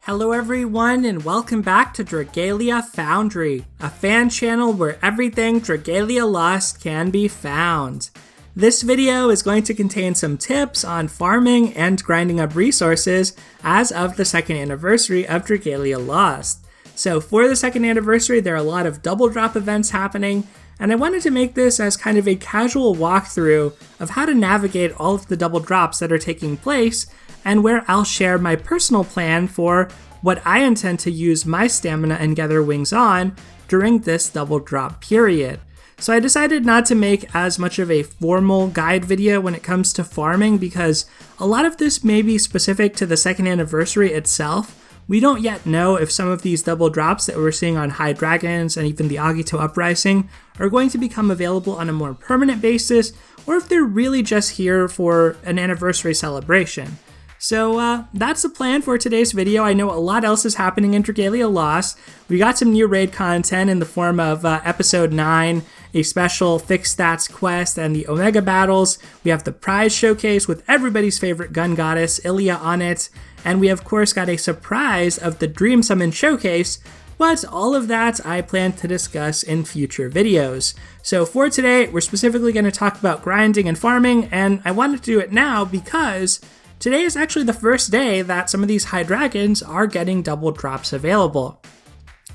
Hello everyone and welcome back to Dragalia Foundry, a fan channel where everything Dragalia Lost can be found. This video is going to contain some tips on farming and grinding up resources as of the second anniversary of Dragalia Lost. So for the second anniversary, there are a lot of double drop events happening, and I wanted to make this as kind of a casual walkthrough of how to navigate all of the double drops that are taking place, and where I'll share my personal plan for what I intend to use my stamina and gather wings on during this double drop period. So I decided not to make as much of a formal guide video when it comes to farming because a lot of this may be specific to the second anniversary itself. We don't yet know if some of these double drops that we're seeing on High Dragons and even the Agito Uprising are going to become available on a more permanent basis, or if they're really just here for an anniversary celebration. So that's the plan for today's video. I know a lot else is happening in Dragalia Lost. We got some new raid content in the form of Episode 9, a special fixed stats quest, and the Omega battles. We have the prize showcase with everybody's favorite gun goddess, Ilya, on it. And we of course got a surprise of the Dream Summon showcase, but all of that I plan to discuss in future videos. So for today, we're specifically going to talk about grinding and farming, and I wanted to do it now because today is actually the first day that some of these high dragons are getting double drops available.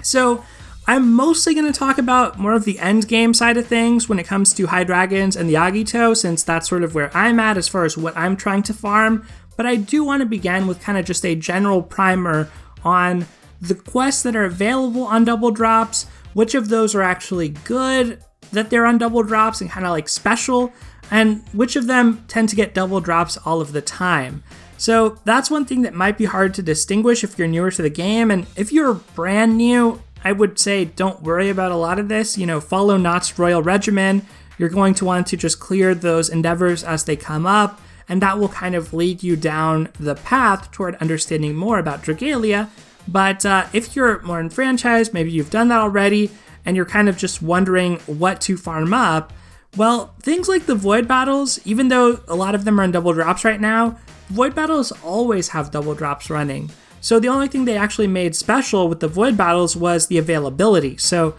So I'm mostly going to talk about more of the end game side of things when it comes to high dragons and the Agito, since that's sort of where I'm at as far as what I'm trying to farm. But I do want to begin with kind of just a general primer on the quests that are available on double drops, which of those are actually good that they're on double drops and kind of like special, and which of them tend to get double drops all of the time. So that's one thing that might be hard to distinguish if you're newer to the game, and if you're brand new, I would say don't worry about a lot of this. Follow Knott's Royal Regimen. You're going to want to just clear those endeavors as they come up, and that will kind of lead you down the path toward understanding more about Dragalia. But if you're more enfranchised, maybe you've done that already, and you're kind of just wondering what to farm up, well, things like the Void Battles, even though a lot of them are in double drops right now, Void Battles always have double drops running. So the only thing they actually made special with the Void Battles was the availability. So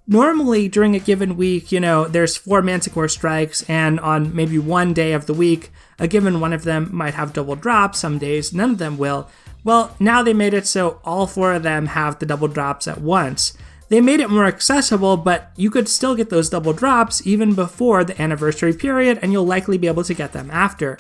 normally during a given week, there's 4 Manticore strikes, and on maybe one day of the week, a given one of them might have double drops. Some days none of them will. Well, now they made it so all 4 of them have the double drops at once. They made it more accessible, but you could still get those double drops even before the anniversary period, and you'll likely be able to get them after.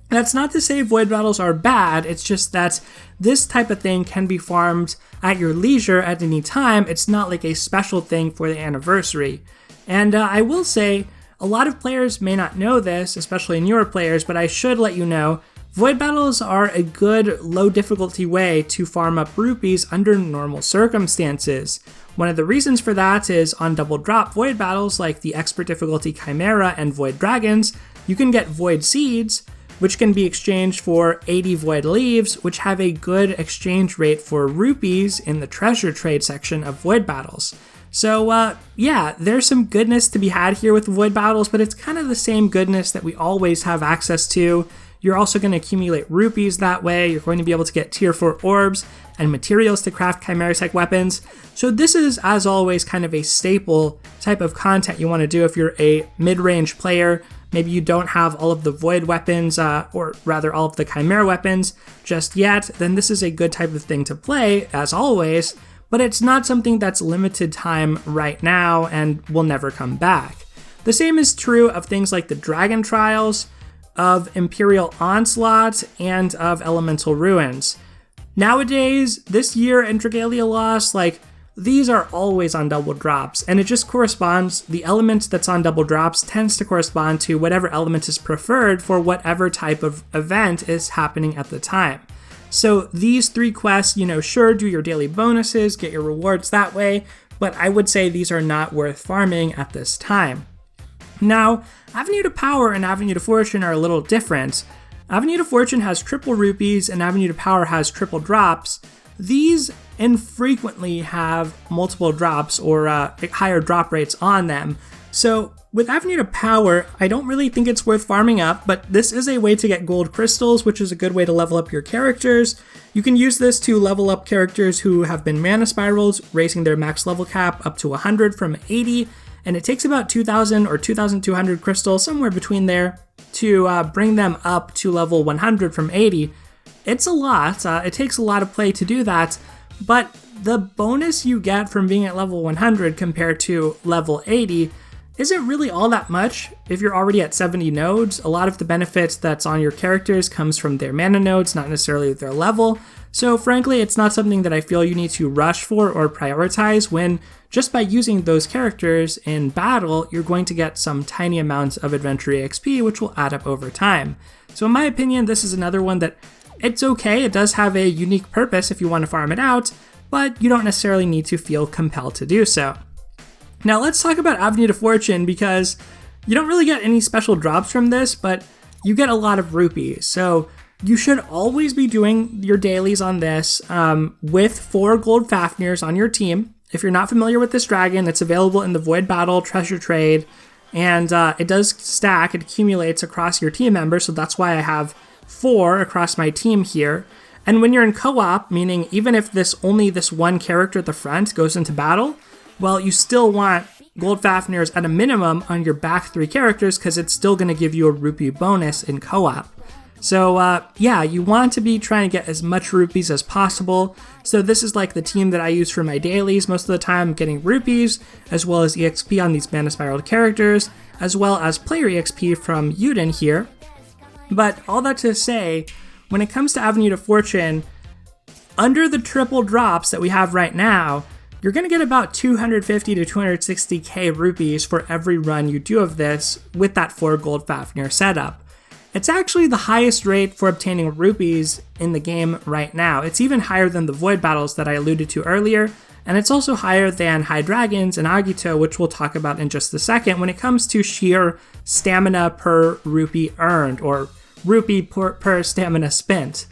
That's not to say Void Battles are bad, it's just that this type of thing can be farmed at your leisure at any time. It's not like a special thing for the anniversary. And I will say, a lot of players may not know this, especially newer players, but I should let you know, Void Battles are a good low difficulty way to farm up rupees under normal circumstances. One of the reasons for that is on double drop Void Battles like the Expert Difficulty Chimera and Void Dragons, you can get Void Seeds, which can be exchanged for 80 Void Leaves, which have a good exchange rate for rupees in the treasure trade section of Void Battles. So yeah, there's some goodness to be had here with Void Battles, but it's kind of the same goodness that we always have access to. You're also going to accumulate rupees that way. You're going to be able to get tier 4 orbs and materials to craft Chimera-Tech weapons. So this is, as always, kind of a staple type of content you want to do if you're a mid-range player. Maybe you don't have all of the Void weapons, or rather all of the Chimera weapons just yet, then this is a good type of thing to play, as always, but it's not something that's limited time right now and will never come back. The same is true of things like the Dragon Trials, of Imperial Onslaught, and of Elemental Ruins. Nowadays, this year in Dragalia Lost, these are always on double drops, and it just corresponds, the element that's on double drops tends to correspond to whatever element is preferred for whatever type of event is happening at the time. So these 3 quests, sure, do your daily bonuses, get your rewards that way, but I would say these are not worth farming at this time. Now, Avenue to Power and Avenue to Fortune are a little different. Avenue to Fortune has triple rupees and Avenue to Power has triple drops. These infrequently have multiple drops or higher drop rates on them, So with Avenue to Power, I don't really think it's worth farming up, but this is a way to get gold crystals, which is a good way to level up your characters. You can use this to level up characters who have been mana spirals, raising their max level cap up to 100 from 80, and it takes about 2,000 or 2,200 crystals, somewhere between there, to bring them up to level 100 from 80. It's a lot. It takes a lot of play to do that, but the bonus you get from being at level 100 compared to level 80 isn't really all that much if you're already at 70 nodes. A lot of the benefits that's on your characters comes from their mana nodes, not necessarily their level. So frankly, it's not something that I feel you need to rush for or prioritize when just by using those characters in battle, you're going to get some tiny amounts of adventure EXP, which will add up over time. So in my opinion, this is another one that it's okay. It does have a unique purpose if you want to farm it out, but you don't necessarily need to feel compelled to do so. Now let's talk about Avenue to Fortune, because you don't really get any special drops from this, but you get a lot of rupees. So you should always be doing your dailies on this with 4 gold Fafnirs on your team. If you're not familiar with this dragon, it's available in the Void Battle Treasure Trade, and it does stack, it accumulates across your team members, so that's why I have 4 across my team here. And when you're in co-op, meaning even if only this one character at the front goes into battle, well, you still want gold Fafnirs at a minimum on your back 3 characters, because it's still going to give you a rupee bonus in co-op. So yeah, you want to be trying to get as much rupees as possible. So this is like the team that I use for my dailies. Most of the time I'm getting rupees, as well as EXP on these mana spiraled characters, as well as player EXP from Yuden here. But all that to say, when it comes to Avenue to Fortune, under the triple drops that we have right now, you're going to get about 250 to 260k rupees for every run you do of this with that 4 gold Fafnir setup. It's actually the highest rate for obtaining rupees in the game right now. It's even higher than the Void Battles that I alluded to earlier, and it's also higher than High Dragons and Agito, which we'll talk about in just a second, when it comes to sheer stamina per rupee earned, or rupee per stamina spent.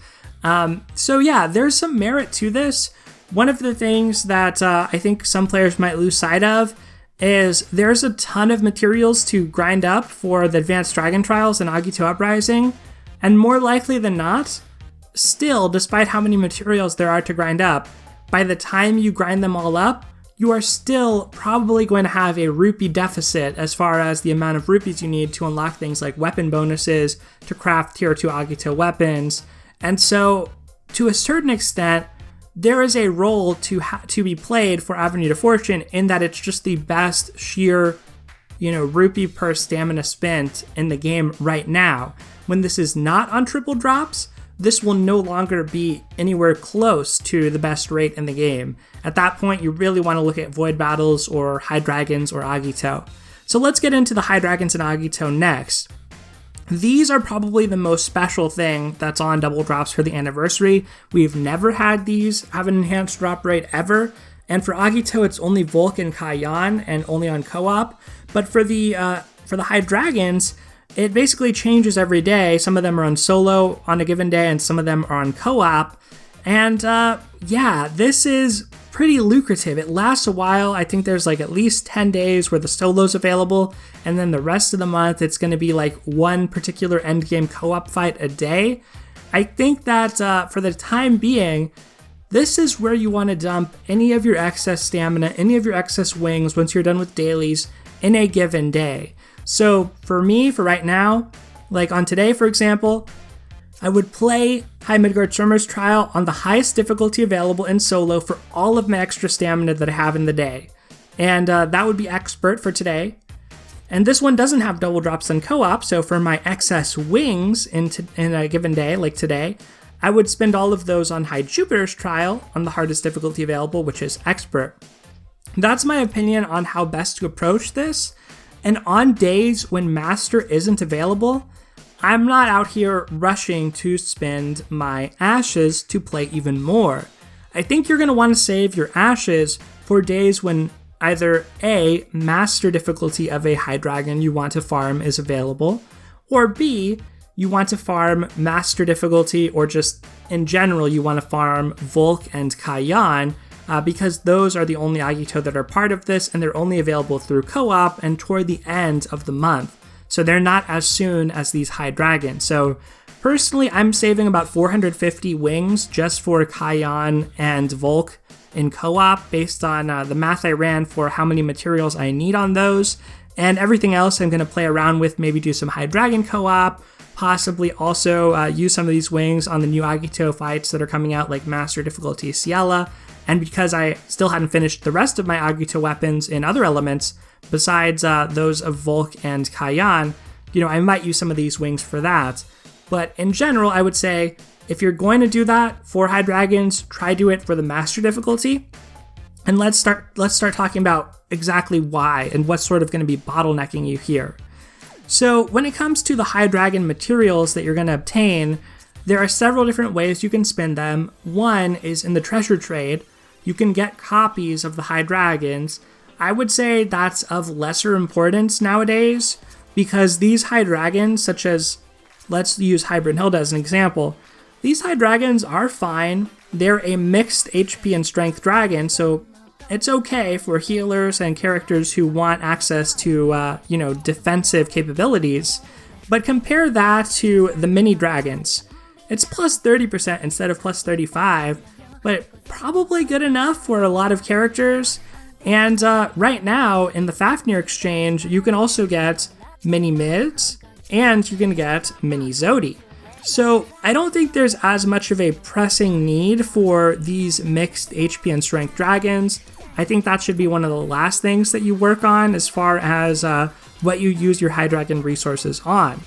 So yeah, there's some merit to this. One of the things that I think some players might lose sight of is there's a ton of materials to grind up for the Advanced Dragon Trials and Agito Uprising, and more likely than not, still, despite how many materials there are to grind up, by the time you grind them all up, you are still probably going to have a rupee deficit as far as the amount of rupees you need to unlock things like weapon bonuses, to craft tier 2 Agito weapons, and so to a certain extent, there is a role to be played for Avenue to Fortune in that it's just the best sheer, rupee per stamina spent in the game right now. When this is not on triple drops, this will no longer be anywhere close to the best rate in the game. At that point, you really want to look at Void Battles or High Dragons or Agito. So let's get into the High Dragons and Agito next. These are probably the most special thing that's on double drops for the anniversary. We've never had these have an enhanced drop rate ever. And for Agito, it's only Volk and Kai Yan and only on co-op. But for the High Dragons, it basically changes every day. Some of them are on solo on a given day, and some of them are on co-op. And yeah, this is pretty lucrative. It lasts a while. I think there's like at least 10 days where the solo's available, and then the rest of the month it's going to be like one particular endgame co-op fight a day. I think that for the time being, this is where you want to dump any of your excess stamina, any of your excess wings once you're done with dailies in a given day. So for me, for right now, like on today for example, I would play High Midgard Swimmer's Trial on the highest difficulty available in solo for all of my extra stamina that I have in the day. And that would be Expert for today. And this one doesn't have double drops in co-op, so for my excess wings in a given day, like today, I would spend all of those on High Jupiter's Trial on the hardest difficulty available, which is Expert. That's my opinion on how best to approach this. And on days when Master isn't available, I'm not out here rushing to spend my ashes to play even more. I think you're going to want to save your ashes for days when either A, master difficulty of a high dragon you want to farm is available, or B, you want to farm master difficulty, or just in general you want to farm Volk and Kai Yan because those are the only Agito that are part of this, and they're only available through co-op and toward the end of the month. So they're not as soon as these high dragons. So personally, I'm saving about 450 wings just for Kai Yan and Volk in co-op based on the math I ran for how many materials I need on those. And everything else I'm going to play around with, maybe do some high dragon co-op, possibly also use some of these wings on the new Agito fights that are coming out, like Master Difficulty Ciela. And because I still hadn't finished the rest of my Agito weapons in other elements, besides those of Volk and Kai Yan, I might use some of these wings for that. But in general, I would say, if you're going to do that for high dragons, try do it for the Master Difficulty. And let's start talking about exactly why and what's sort of going to be bottlenecking you here. So when it comes to the high dragon materials that you're going to obtain, there are several different ways you can spend them. One is in the treasure trade. You can get copies of the high dragons. I would say that's of lesser importance nowadays, because these high dragons, such as, let's use Hybrid Hilda as an example, these high dragons are fine. They're a mixed HP and strength dragon, so it's okay for healers and characters who want access to, defensive capabilities. But compare that to the mini dragons. It's plus 30% instead of plus 35%, but probably good enough for a lot of characters. And right now, in the Fafnir exchange, you can also get mini mids, and you can get mini Zodi. So I don't think there's as much of a pressing need for these mixed HP and strength dragons. I think that should be one of the last things that you work on as far as what you use your high dragon resources on.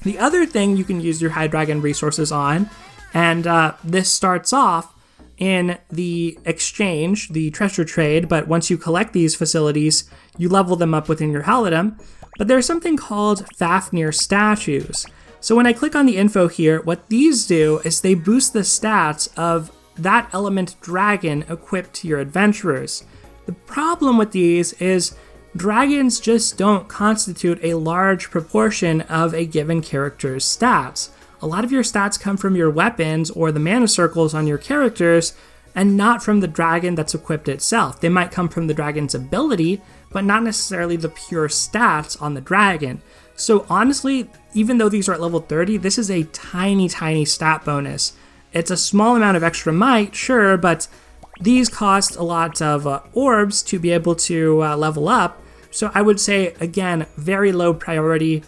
The other thing you can use your high dragon resources on, and this starts off in the exchange, the treasure trade, but once you collect these facilities, you level them up within your Halidom. But there's something called Faenir Statues. So when I click on the info here, what these do is they boost the stats of that element dragon equipped to your adventurers. The problem with these is dragons just don't constitute a large proportion of a given character's stats. A lot of your stats come from your weapons or the mana circles on your characters, and not from the dragon that's equipped itself. They might come from the dragon's ability, but not necessarily the pure stats on the dragon. So honestly, even though these are at level 30, this is a tiny, tiny stat bonus. It's a small amount of extra might, sure, but these cost a lot of orbs to be able to level up. So I would say, again, very low priority,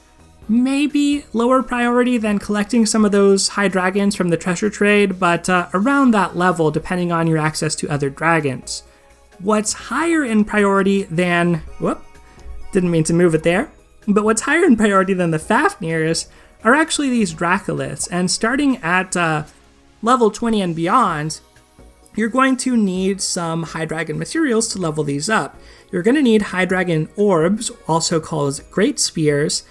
maybe lower priority than collecting some of those high dragons from the treasure trade, but around that level depending on your access to other dragons. What's higher in priority than, didn't mean to move it there, but what's higher in priority than the Fafnirs are actually these Dracoliths, and starting at level 20 and beyond, you're going to need some high dragon materials to level these up. You're going to need high dragon orbs, also called great spears,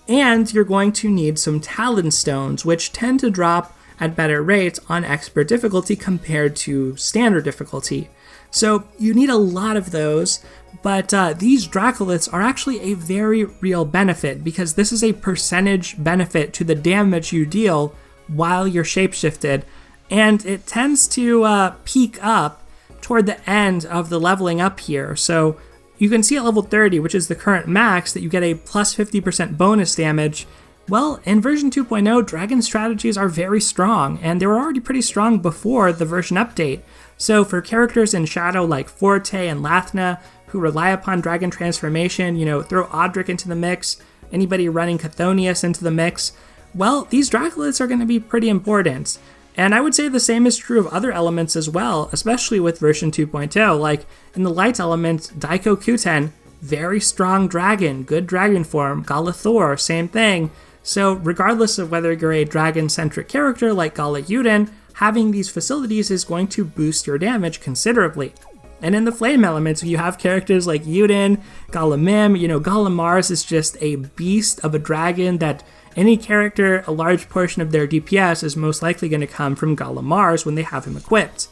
and you're going to need some talon stones, which tend to drop at better rates on expert difficulty compared to standard difficulty. So you need a lot of those, but these Dracoliths are actually a very real benefit, because this is a percentage benefit to the damage you deal while you're shapeshifted, and it tends to peak up toward the end of the leveling up here. So you can see at level 30, which is the current max, that you get a plus 50% bonus damage. Well, in version 2.0, dragon strategies are very strong, and they were already pretty strong before the version update. So for characters in Shadow like Forte and Lathna, who rely upon dragon transformation, throw Audric into the mix, anybody running Chthonius into the mix, well, these Dracoliths are going to be pretty important. And I would say the same is true of other elements as well, especially with version 2.0, like in the light element, Daiko Kuten, very strong dragon, good dragon form, Galathor, same thing. So regardless of whether you're a dragon-centric character like Gala Yuden, having these facilities is going to boost your damage considerably. And in the flame elements, you have characters like Yuden, Gala Mim, Gala Mars is just a beast of a dragon that any character, a large portion of their DPS is most likely going to come from Gala Mars when they have him equipped.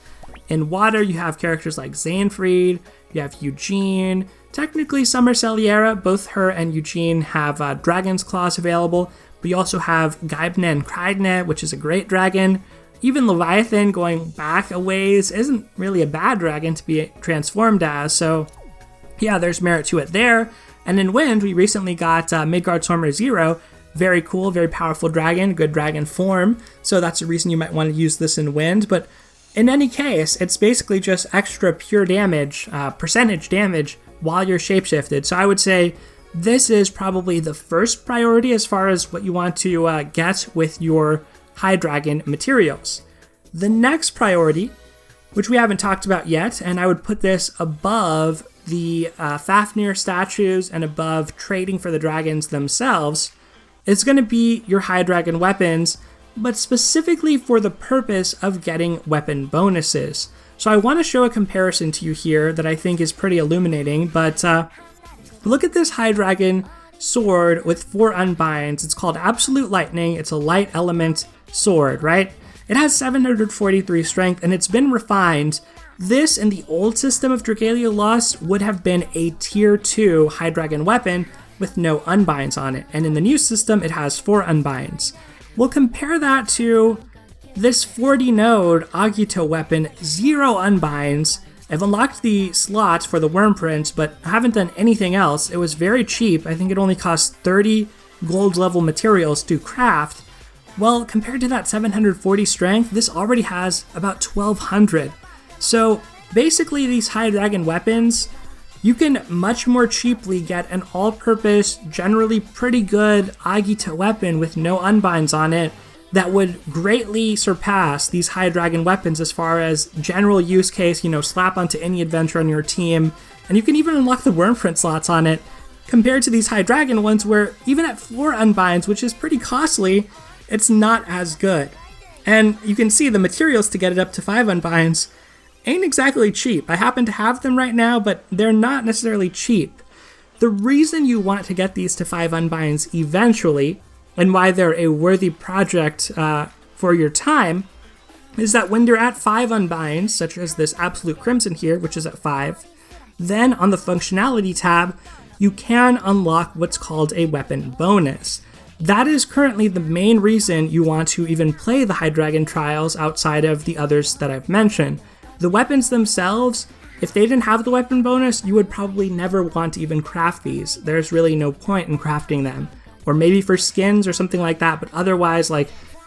In water, you have characters like Xainfried, you have Eugene, technically Summer Celiera, both her and Eugene have Dragon's Claws available, but you also have Gaibne and Kraidne, which is a great dragon. even Leviathan, going back a ways, isn't really a bad dragon to be transformed as, so yeah, there's merit to it there. And in Wind, we recently got Midgardsormr 0, very cool, very powerful dragon, good dragon form, so that's a reason you might want to use this in Wind, but in any case, it's basically just extra pure damage, percentage damage, while you're shapeshifted. So I would say this is probably the first priority as far as what you want to get with your High Dragon materials. The next priority, which we haven't talked about yet, and I would put this above the Faenir Statues and above trading for the dragons themselves, is going to be your High Dragon weapons, but specifically for the purpose of getting weapon bonuses. So I want to show a comparison to you here that I think is pretty illuminating, but look at this High Dragon sword with 4 unbinds. It's called Absolute Lightning. It's a light element sword, right? It has 743 strength, and it's been refined. This, in the old system of Dragalia Lost, would have been a tier 2 High Dragon weapon with no unbinds on it, and in the new system, it has 4 unbinds. We'll compare that to this 40 node Agito weapon, 0 unbinds. I've unlocked the slots for the Worm Prince, but I haven't done anything else. It was very cheap. I think it only cost 30 gold level materials to craft. Well, compared to that 740 strength, this already has about 1200. So basically these High Dragon weapons, you can much more cheaply get an all-purpose, generally pretty good Agito weapon with no unbinds on it that would greatly surpass these High Dragon weapons as far as general use case, slap onto any adventure on your team, and you can even unlock the Wormprint slots on it, compared to these High Dragon ones where even at 4 unbinds, which is pretty costly, it's not as good. And you can see the materials to get it up to 5 unbinds ain't exactly cheap. I happen to have them right now, but they're not necessarily cheap. The reason you want to get these to 5 unbinds eventually, and why they're a worthy project for your time, is that when you're at 5 unbinds, such as this Absolute Crimson here, which is at 5, then on the functionality tab, you can unlock what's called a weapon bonus. That is currently the main reason you want to even play the High Dragon Trials outside of the others that I've mentioned. The weapons themselves, if they didn't have the weapon bonus, you would probably never want to even craft these. There's really no point in crafting them. Or maybe for skins or something like that, but otherwise,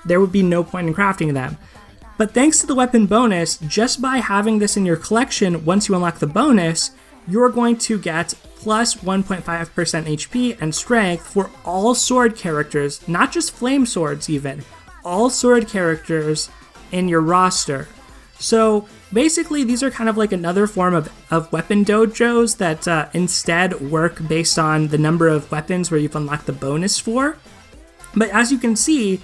there would be no point in crafting them. But thanks to the weapon bonus, just by having this in your collection, once you unlock the bonus, you're going to get plus 1.5% HP and strength for all sword characters, not just flame swords even, all sword characters in your roster. So basically, these are kind of like another form of weapon dojos that instead work based on the number of weapons where you've unlocked the bonus for. But as you can see,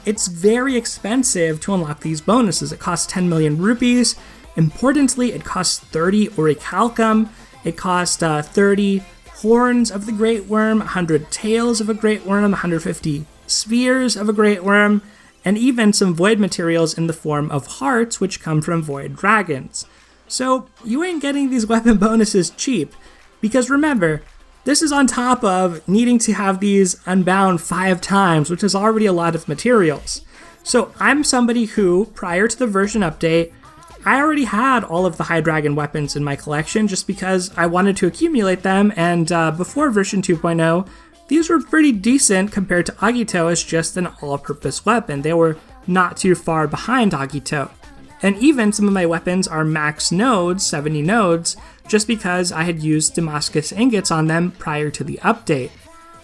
it's very expensive to unlock these bonuses. It costs 10 million rupees. Importantly, it costs 30 orichalcum. It costs 30 horns of the Great Worm, 100 tails of a Great Worm, 150 spheres of a Great Worm, and even some void materials in the form of hearts, which come from void dragons. So you ain't getting these weapon bonuses cheap, because remember, this is on top of needing to have these unbound 5 times, which is already a lot of materials. So I'm somebody who, prior to the version update, I already had all of the High Dragon weapons in my collection just because I wanted to accumulate them, and before version 2.0, these were pretty decent compared to Agito as just an all-purpose weapon. They were not too far behind Agito. And even some of my weapons are max nodes, 70 nodes, just because I had used Damascus ingots on them prior to the update.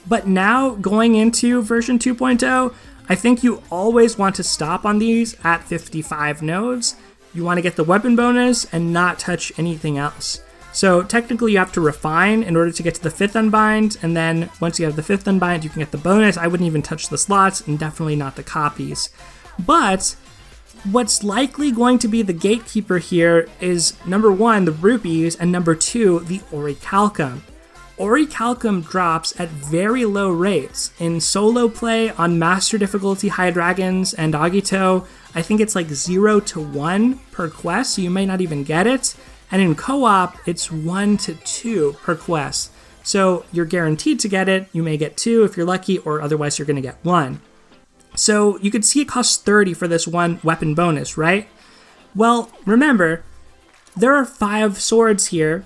But now, going into version 2.0, I think you always want to stop on these at 55 nodes. You want to get the weapon bonus and not touch anything else. So technically you have to refine in order to get to the 5th unbind, and then once you have the 5th unbind, you can get the bonus. I wouldn't even touch the slots, and definitely not the copies. But what's likely going to be the gatekeeper here is, number 1, the rupees, and number 2, the orichalcum. Orichalcum drops at very low rates. In solo play on Master Difficulty High Dragons and Agito, I think it's 0 to 1 per quest, so you may not even get it. And in co-op, it's 1 to 2 per quest. So you're guaranteed to get it. You may get 2 if you're lucky, or otherwise you're going to get 1. So you could see it costs 30 for this one weapon bonus, right? Well, remember, there are 5 swords here,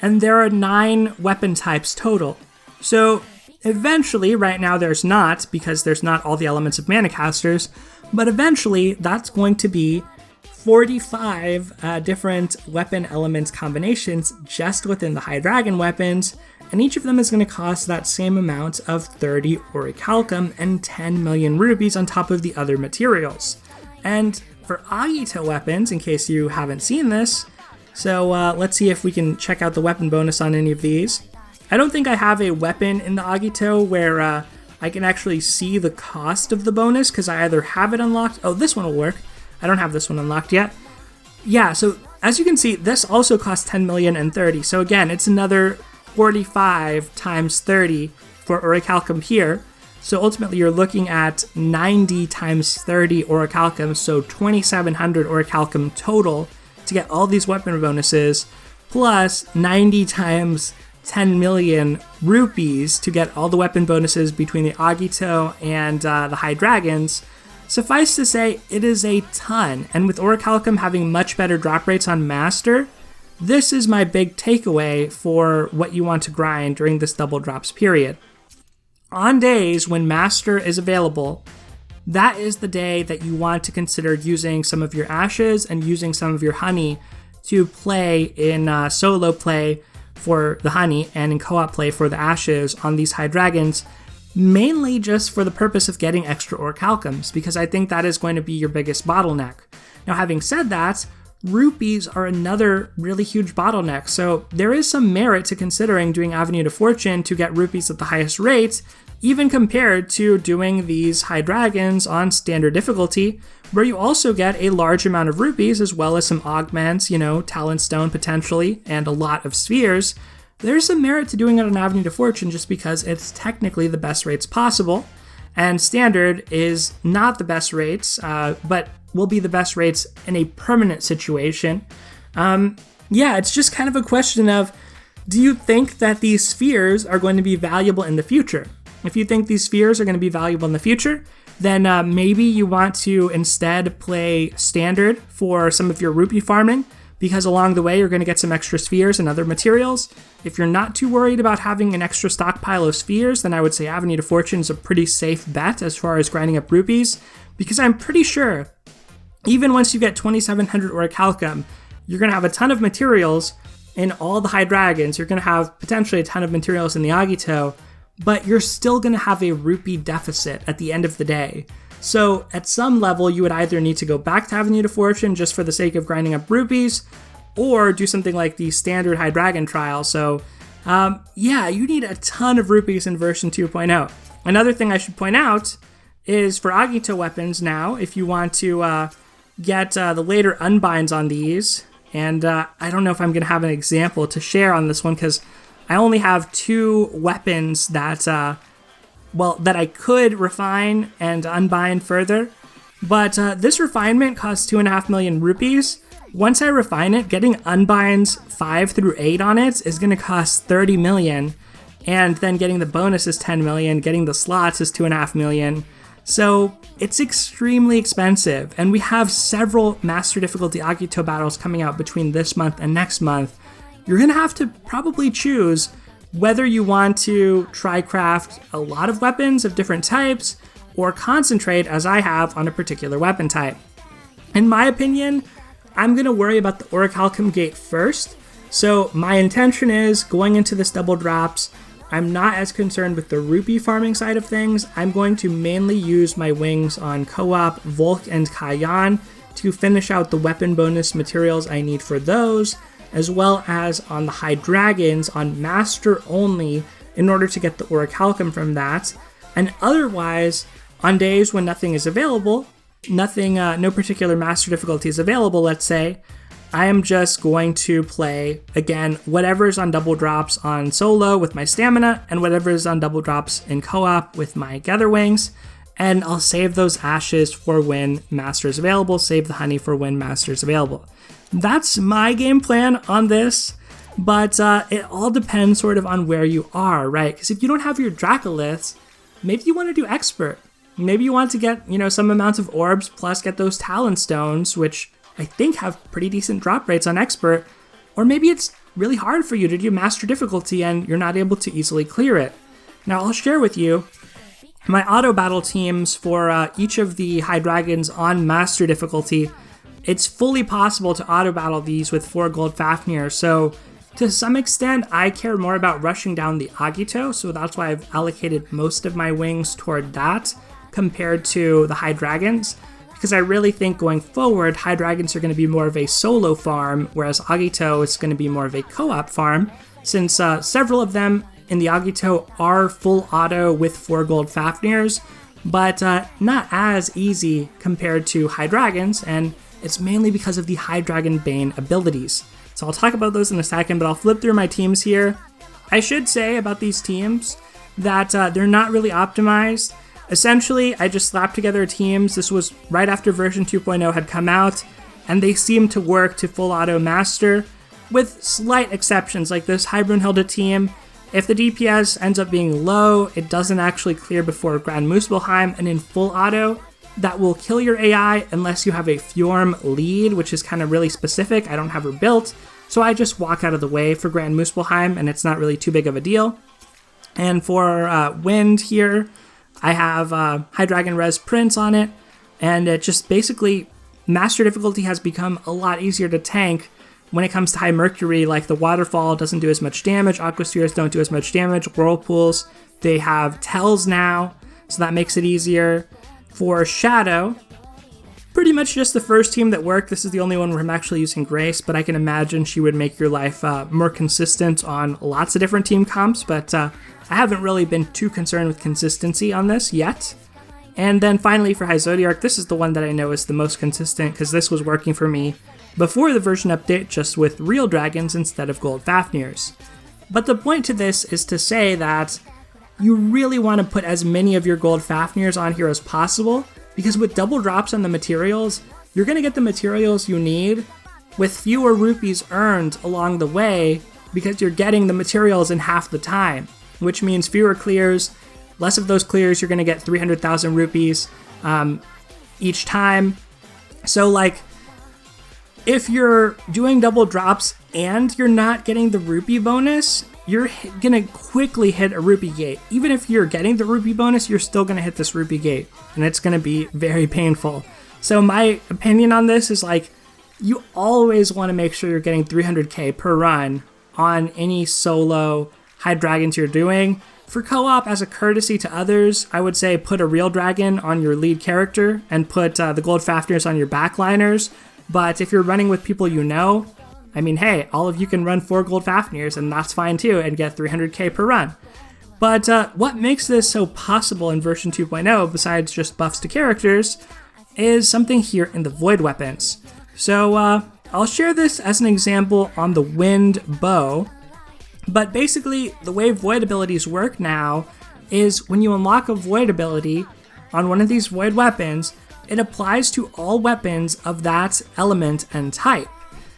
and there are 9 weapon types total. So eventually, right now there's not, because there's not all the elements of mana casters, but eventually that's going to be 45 different weapon elements combinations just within the High Dragon weapons, and each of them is going to cost that same amount of 30 orichalcum and 10 million rupees on top of the other materials. And for Agito weapons, in case you haven't seen this, so let's see if we can check out the weapon bonus on any of these. I don't think I have a weapon in the Agito where I can actually see the cost of the bonus, because I either have it unlocked. Oh, this one will work. I don't have this one unlocked yet. Yeah, so as you can see, this also costs 10 million and 30. So again, it's another 45 times 30 for orichalcum here. So ultimately you're looking at 90 times 30 orichalcum, so 2,700 orichalcum total to get all these weapon bonuses, plus 90 times 10 million rupees to get all the weapon bonuses between the Agito and the High Dragons. Suffice to say, it is a ton, and with orichalcum having much better drop rates on Master, this is my big takeaway for what you want to grind during this double drops period. On days when Master is available, that is the day that you want to consider using some of your ashes and using some of your honey to play in solo play for the honey and in co-op play for the ashes on these High Dragons, mainly just for the purpose of getting extra orichalcums, because I think that is going to be your biggest bottleneck. Now, having said that, rupees are another really huge bottleneck, so there is some merit to considering doing Avenue to Fortune to get rupees at the highest rate, even compared to doing these High Dragons on standard difficulty, where you also get a large amount of rupees as well as some augments, Talent Stone potentially, and a lot of spheres. There's some merit to doing it on Avenue to Fortune just because it's technically the best rates possible, and standard is not the best rates, but will be the best rates in a permanent situation. It's just kind of a question of, do you think that these spheres are going to be valuable in the future? If you think these spheres are going to be valuable in the future, then maybe you want to instead play standard for some of your rupee farming, because along the way you're going to get some extra spheres and other materials. If you're not too worried about having an extra stockpile of spheres, then I would say Avenue to Fortune is a pretty safe bet as far as grinding up rupees, because I'm pretty sure even once you get 2,700 orichalcum, you're going to have a ton of materials in all the High Dragons. You're going to have potentially a ton of materials in the Agito, but you're still going to have a rupee deficit at the end of the day. So at some level, you would either need to go back to Avenue to Fortune just for the sake of grinding up rupees, or do something like the standard High Dragon trial. So you need a ton of rupees in version 2.0. Another thing I should point out is for Agito weapons now, if you want to get the later unbinds on these, and I don't know if I'm going to have an example to share on this one because I only have 2 weapons that that I could refine and unbind further, but this refinement costs 2.5 million rupees. Once I refine it, getting unbinds 5 through 8 on it is going to cost 30 million, and then getting the bonus is 10 million, getting the slots is 2.5 million. So it's extremely expensive, and we have several Master Difficulty Agito battles coming out between this month and next month. You're going to have to probably choose whether you want to try craft a lot of weapons of different types, or concentrate, as I have, on a particular weapon type. In my opinion, I'm going to worry about the orichalcum gate first. So my intention is, going into this double drops, I'm not as concerned with the rupee farming side of things. I'm going to mainly use my wings on co-op, Volk and Kai Yan to finish out the weapon bonus materials I need for those, as well as on the High Dragons on Master only in order to get the orichalcum from that. And otherwise, on days when nothing is available, no particular Master difficulty is available, let's say, I am just going to play, again, whatever is on double drops on solo with my stamina, and whatever is on double drops in co-op with my gather wings, and I'll save those ashes for when Master is available, save the honey for when Master is available. That's my game plan on this, but it all depends sort of on where you are, right? Because if you don't have your Dracoliths, maybe you want to do Expert. maybe you want to get, some amounts of orbs plus get those Talon Stones, which I think have pretty decent drop rates on Expert. Or maybe it's really hard for you to do Master difficulty and you're not able to easily clear it. Now I'll share with you my auto battle teams for each of the high dragons on Master difficulty. It's fully possible to auto battle these with 4 gold Fafnir, so to some extent I care more about rushing down the Agito, so that's why I've allocated most of my wings toward that compared to the high dragons, because I really think going forward high dragons are going to be more of a solo farm, whereas Agito is going to be more of a co-op farm, since several of them in the Agito are full auto with 4 gold Fafnirs, but not as easy compared to high dragons, and it's mainly because of the high dragon bane abilities. So I'll talk about those in a second, but I'll flip through my teams here. I should say about these teams that they're not really optimized. Essentially, I just slapped together teams. This was right after version 2.0 had come out, and they seem to work to full auto master, with slight exceptions like this High Brunhilde team. If the DPS ends up being low, it doesn't actually clear before Grand Muspelheim, and in full auto, that will kill your AI unless you have a Fjorm lead, which is kind of really specific. I don't have her built, so I just walk out of the way for Grand Muspelheim, and it's not really too big of a deal. And for Wind here, I have High Dragon Res Prince on it, and it just basically, Master difficulty has become a lot easier to tank when it comes to High Mercury. Like the Waterfall doesn't do as much damage, Aquaspheres don't do as much damage, Whirlpools, they have Tells now, so that makes it easier. For Shadow, pretty much just the first team that worked. This is the only one where I'm actually using Grace, but I can imagine she would make your life more consistent on lots of different team comps, but I haven't really been too concerned with consistency on this yet. And then finally for High Zodiarch, this is the one that I know is the most consistent because this was working for me before the version update, just with real dragons instead of gold Fafnirs. But the point to this is to say that you really want to put as many of your gold Fafnirs on here as possible, because with double drops on the materials, you're going to get the materials you need with fewer rupees earned along the way, because you're getting the materials in half the time, which means fewer clears. Less of those clears, you're going to get 300,000 rupees each time. So like, if you're doing double drops and you're not getting the rupee bonus, you're gonna quickly hit a rupee gate. Even if you're getting the rupee bonus, you're still gonna hit this rupee gate, and it's gonna be very painful. So my opinion on this is like, you always wanna make sure you're getting 300k per run on any solo high dragons you're doing. For co-op, as a courtesy to others, I would say put a real dragon on your lead character and put the gold Fafnirs on your backliners. But if you're running with people you know, I mean, hey, all of you can run 4 gold Fafnirs, and that's fine too, and get 300k per run. But what makes this so possible in version 2.0, besides just buffs to characters, is something here in the Void weapons. So I'll share this as an example on the Wind Bow, but basically the way Void abilities work now is when you unlock a Void ability on one of these Void weapons, it applies to all weapons of that element and type.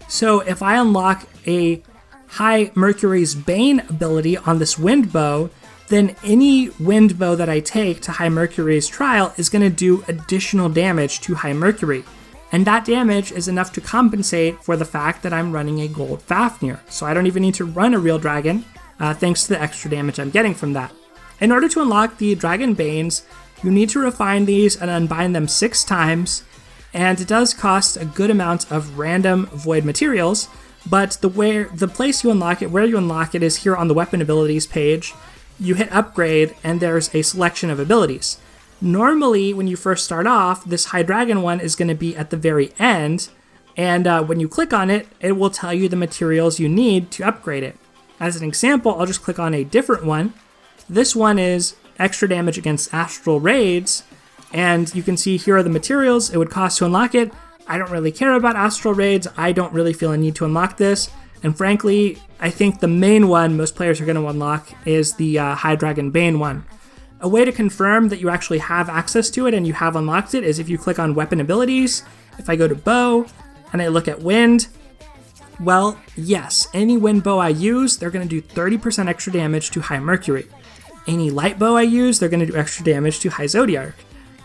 So if I unlock a High Mercury's Bane ability on this Wind Bow, then any Wind Bow that I take to High Mercury's Trial is going to do additional damage to High Mercury. And that damage is enough to compensate for the fact that I'm running a gold Fafnir. So I don't even need to run a real dragon, thanks to the extra damage I'm getting from that. In order to unlock the Dragon Banes, you need to refine these and unbind them 6 times, and it does cost a good amount of random void materials, but the place you unlock it, where you unlock it, is here on the weapon abilities page. You hit upgrade and there's a selection of abilities. Normally, when you first start off, this High Dragon one is going to be at the very end, and when you click on it, it will tell you the materials you need to upgrade it. As an example, I'll just click on a different one. This one is extra damage against astral raids, and you can see here are the materials it would cost to unlock it. I don't really care about astral raids. I don't really feel a need to unlock this, and frankly, I think the main one most players are going to unlock is the High Dragon Bane one. A way to confirm that you actually have access to it and you have unlocked it is if you click on weapon abilities. If I go to bow and I look at wind, well, yes, any wind bow I use, they're going to do 30% extra damage to High Mercury. Any light bow I use, they're going to do extra damage to High Zodiarch.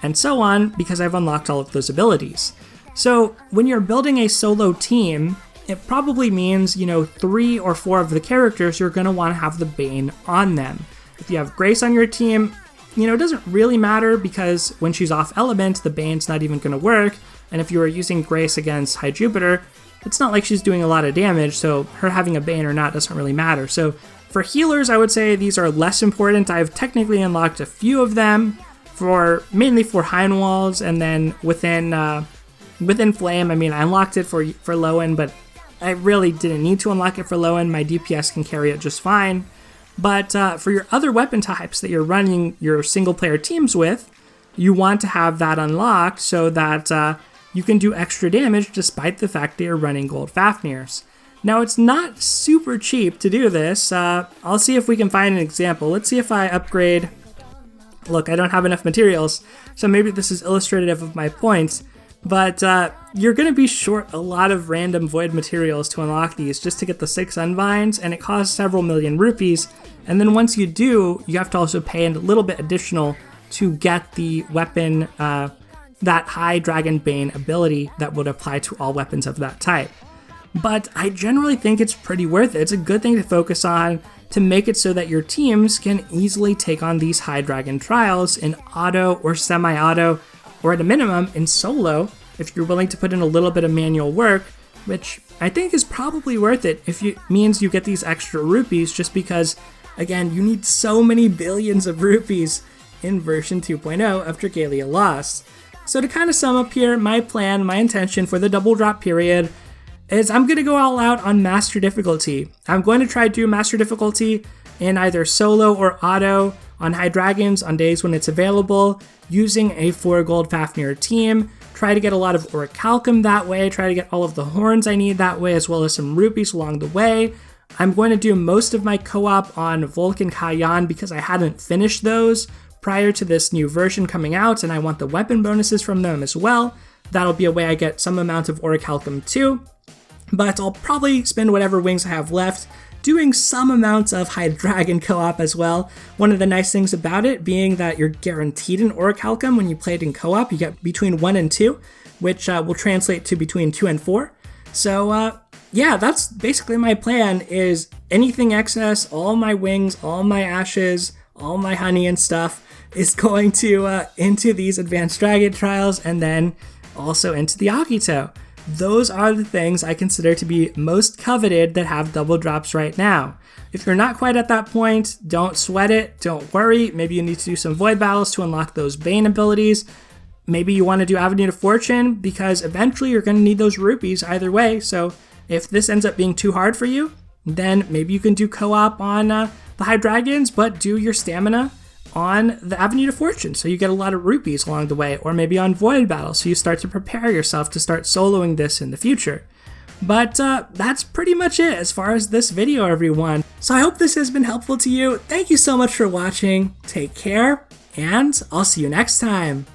and so on, because I've unlocked all of those abilities. So when you're building a solo team, it probably means, 3 or 4 of the characters you're going to want to have the Bane on them. If you have Grace on your team, it doesn't really matter because when she's off element, the Bane's not even going to work. And if you were using Grace against High Jupiter, it's not like she's doing a lot of damage, so her having a Bane or not doesn't really matter. So for healers, I would say these are less important. I've technically unlocked a few of them, mainly for Heinwalds, and then within Flame, I unlocked it for Lowen, but I really didn't need to unlock it for Lowen. My DPS can carry it just fine. But for your other weapon types that you're running your single-player teams with, you want to have that unlocked so that you can do extra damage despite the fact that you're running gold Fafnirs. Now, it's not super cheap to do this. I'll see if we can find an example. Let's see if I upgrade. Look, I don't have enough materials, so maybe this is illustrative of my points. But you're going to be short a lot of random void materials to unlock these just to get the 6 Unvines, and it costs several million rupees. And then once you do, you have to also pay a little bit additional to get the weapon, that High Dragon Bane ability that would apply to all weapons of that type. But I generally think it's pretty worth it. It's a good thing to focus on to make it so that your teams can easily take on these High Dragon trials in auto or semi-auto, or at a minimum in solo, if you're willing to put in a little bit of manual work, which I think is probably worth it if it means you get these extra rupees, just because, again, you need so many billions of rupees in version 2.0 of Dragalia Lost. So to kind of sum up here, my plan, my intention for the double drop period is I'm going to go all out on Master Difficulty. I'm going to try to do Master Difficulty in either solo or auto on High Dragons on days when it's available, using a 4 gold Fafnir team, try to get a lot of Orichalcum that way, try to get all of the horns I need that way, as well as some rupees along the way. I'm going to do most of my co-op on Volk and Kai Yan because I hadn't finished those prior to this new version coming out, and I want the weapon bonuses from them as well. That'll be a way I get some amount of Orichalcum too, but I'll probably spend whatever wings I have left doing some amounts of High Dragon co-op as well. One of the nice things about it being that you're guaranteed an Orichalcum when you play it in co-op. You get between 1 and 2, which will translate to between 2 and 4. So yeah, that's basically my plan, is anything excess, all my wings, all my ashes, all my honey and stuff is going to into these advanced dragon trials, and then also into the Agito. Those are the things I consider to be most coveted that have double drops right now. If you're not quite at that point, don't sweat it, don't worry. Maybe you need to do some void battles to unlock those Bane abilities. Maybe you want to do Avenue to Fortune because eventually you're going to need those rupees either way. So if this ends up being too hard for you, then maybe you can do co-op on the High Dragons, but do your stamina on the Avenue to Fortune, so you get a lot of rupees along the way, or maybe on Void Battle, so you start to prepare yourself to start soloing this in the future. But that's pretty much it as far as this video, everyone. So I hope this has been helpful to you. Thank you so much for watching. Take care, and I'll see you next time.